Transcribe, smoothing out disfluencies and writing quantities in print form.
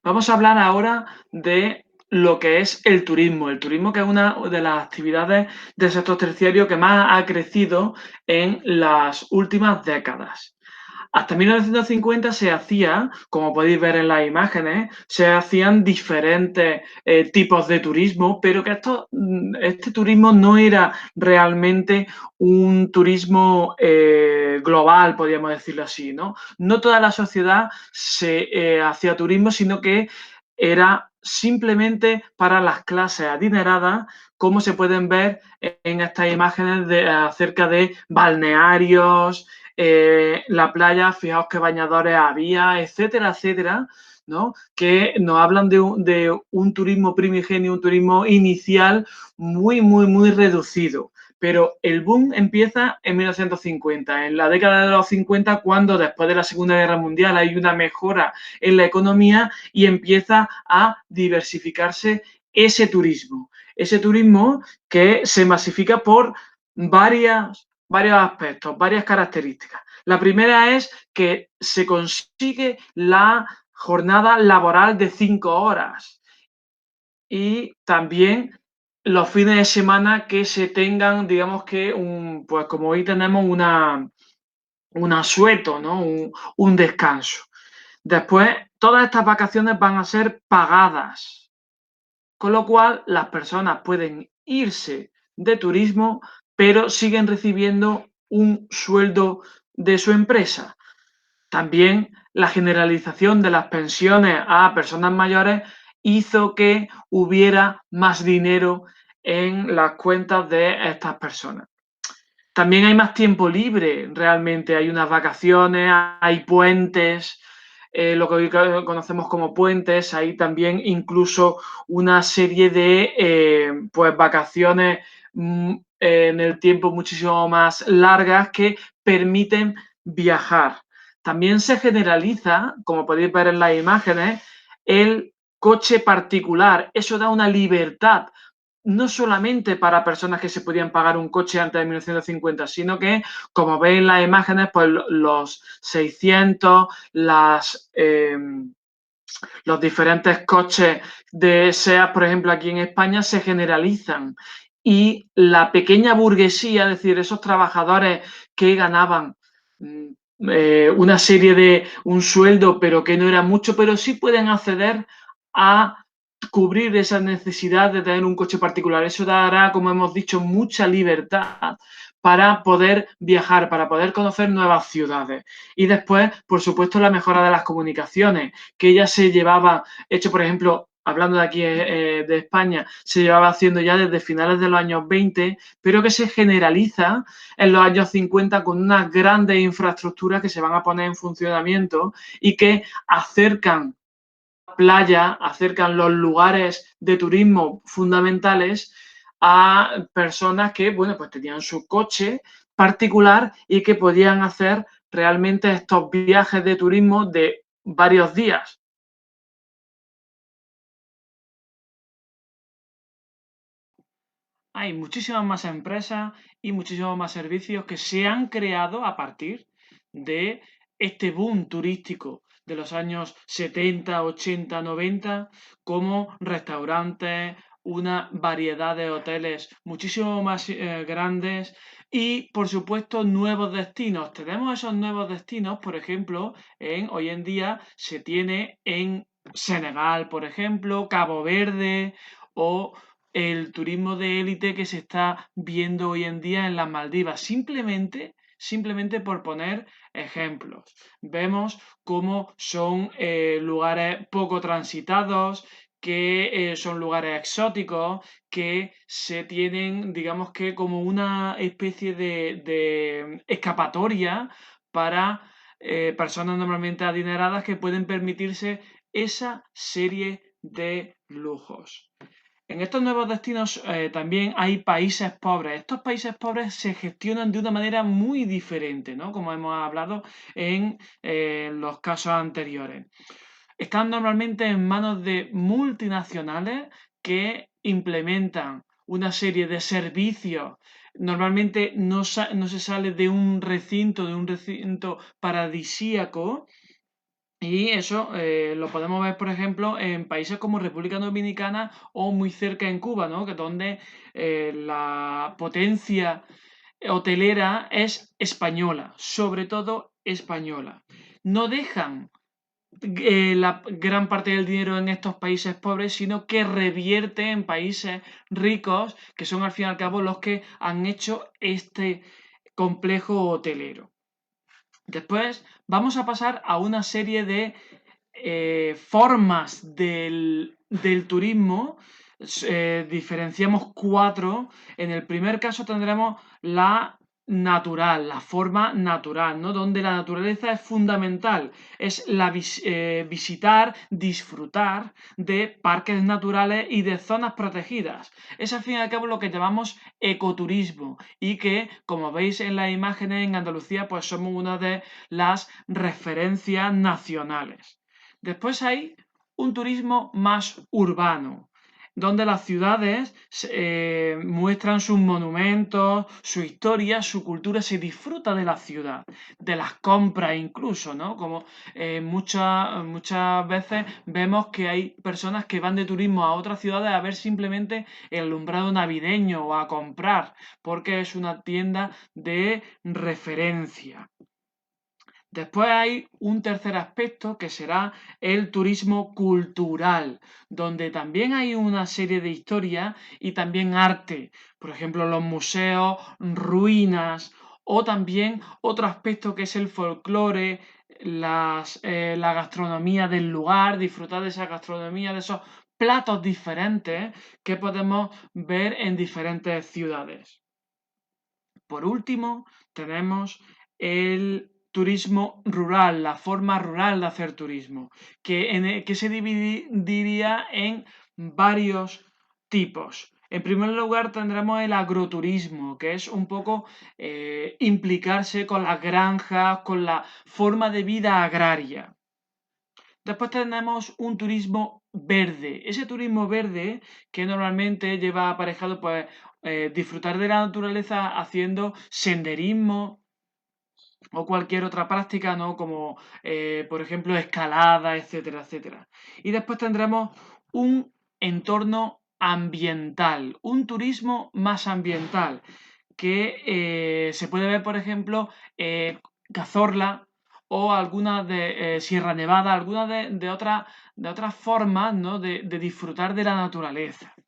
Vamos a hablar ahora de lo que es el turismo. El turismo, que es una de las actividades del sector terciario que más ha crecido en las últimas décadas. Hasta 1950 se hacía, como podéis ver en las imágenes, se hacían diferentes tipos de turismo, pero que este turismo no era realmente un turismo global, podríamos decirlo así, ¿no? No toda la sociedad se hacía turismo, sino que era simplemente para las clases adineradas, como se pueden ver en estas imágenes acerca de balnearios, la playa, fijaos qué bañadores había, etcétera, etcétera, ¿no? Que nos hablan de un turismo primigenio, un turismo inicial muy, muy, muy reducido. Pero el boom empieza en 1950, en la década de los 50, cuando después de la Segunda Guerra Mundial hay una mejora en la economía y empieza a diversificarse ese turismo que se masifica por varios aspectos, varias características. La primera es que se consigue la jornada laboral de 5 horas y también los fines de semana que se tengan, digamos que pues como hoy tenemos un asueto, ¿no? Un descanso. Después, todas estas vacaciones van a ser pagadas, con lo cual las personas pueden irse de turismo, pero siguen recibiendo un sueldo de su empresa. También la generalización de las pensiones a personas mayores hizo que hubiera más dinero en las cuentas de estas personas. También hay más tiempo libre, realmente hay unas vacaciones, hay puentes, lo que hoy conocemos como puentes, hay también incluso una serie de pues vacaciones en el tiempo muchísimo más largas que permiten viajar. También se generaliza, como podéis ver en las imágenes, el coche particular. Eso da una libertad no solamente para personas que se podían pagar un coche antes de 1950, sino que, como veis en las imágenes, pues los 600, los diferentes coches de SEAT, por ejemplo, aquí en España, se generalizan. Y la pequeña burguesía, es decir, esos trabajadores que ganaban una serie de un sueldo, pero que no era mucho, pero sí pueden acceder a cubrir esa necesidad de tener un coche particular. Eso dará, como hemos dicho, mucha libertad para poder viajar, para poder conocer nuevas ciudades. Y después, por supuesto, la mejora de las comunicaciones, que ya se llevaba hecho, por ejemplo, hablando de aquí de España, se llevaba haciendo ya desde finales de los años 20, pero que se generaliza en los años 50 con unas grandes infraestructuras que se van a poner en funcionamiento y que acercan playa, acercan los lugares de turismo fundamentales a personas que, bueno, pues tenían su coche particular y que podían hacer realmente estos viajes de turismo de varios días. Hay muchísimas más empresas y muchísimos más servicios que se han creado a partir de este boom turístico de los años 70, 80, 90, como restaurantes, una variedad de hoteles muchísimo más grandes y, por supuesto, nuevos destinos. Tenemos esos nuevos destinos, por ejemplo, hoy en día se tiene en Senegal, por ejemplo, Cabo Verde o el turismo de élite que se está viendo hoy en día en las Maldivas, simplemente por poner ejemplos. Vemos cómo son lugares poco transitados, que son lugares exóticos, que se tienen, digamos que como una especie de escapatoria para personas normalmente adineradas que pueden permitirse esa serie de lujos. En estos nuevos destinos también hay países pobres. Estos países pobres se gestionan de una manera muy diferente, ¿no? Como hemos hablado en los casos anteriores. Están normalmente en manos de multinacionales que implementan una serie de servicios. Normalmente no se sale de un recinto paradisíaco Y eso lo podemos ver, por ejemplo, en países como República Dominicana o muy cerca en Cuba, ¿no? Que donde la potencia hotelera es española, sobre todo española. No dejan la gran parte del dinero en estos países pobres, sino que revierte en países ricos, que son al fin y al cabo los que han hecho este complejo hotelero. Después vamos a pasar a una serie de formas del turismo. Diferenciamos cuatro. En el primer caso tendremos la natural, la forma natural, ¿no? Donde la naturaleza es fundamental. Es visitar, disfrutar de parques naturales y de zonas protegidas. Es al fin y al cabo lo que llamamos ecoturismo y que, como veis en las imágenes, en Andalucía, pues somos una de las referencias nacionales. Después hay un turismo más urbano, donde las ciudades muestran sus monumentos, su historia, su cultura, se disfruta de la ciudad, de las compras incluso, ¿no? Como muchas veces vemos que hay personas que van de turismo a otras ciudades a ver simplemente el alumbrado navideño o a comprar, porque es una tienda de referencia. Después hay un tercer aspecto que será el turismo cultural, donde también hay una serie de historias y también arte, por ejemplo los museos, ruinas o también otro aspecto que es el folclore, la gastronomía del lugar, disfrutar de esa gastronomía, de esos platos diferentes que podemos ver en diferentes ciudades. Por último, tenemos el turismo rural, la forma rural de hacer turismo, que se dividiría en varios tipos. En primer lugar tendremos el agroturismo, que es un poco implicarse con las granjas, con la forma de vida agraria. Después tenemos un turismo verde. Ese turismo verde que normalmente lleva aparejado pues disfrutar de la naturaleza haciendo senderismo o cualquier otra práctica, ¿no? Como por ejemplo escalada, etcétera, etcétera. Y después tendremos un entorno ambiental, un turismo más ambiental, que se puede ver, por ejemplo, Cazorla o algunas de Sierra Nevada, algunas de otras formas, ¿no? de disfrutar de la naturaleza.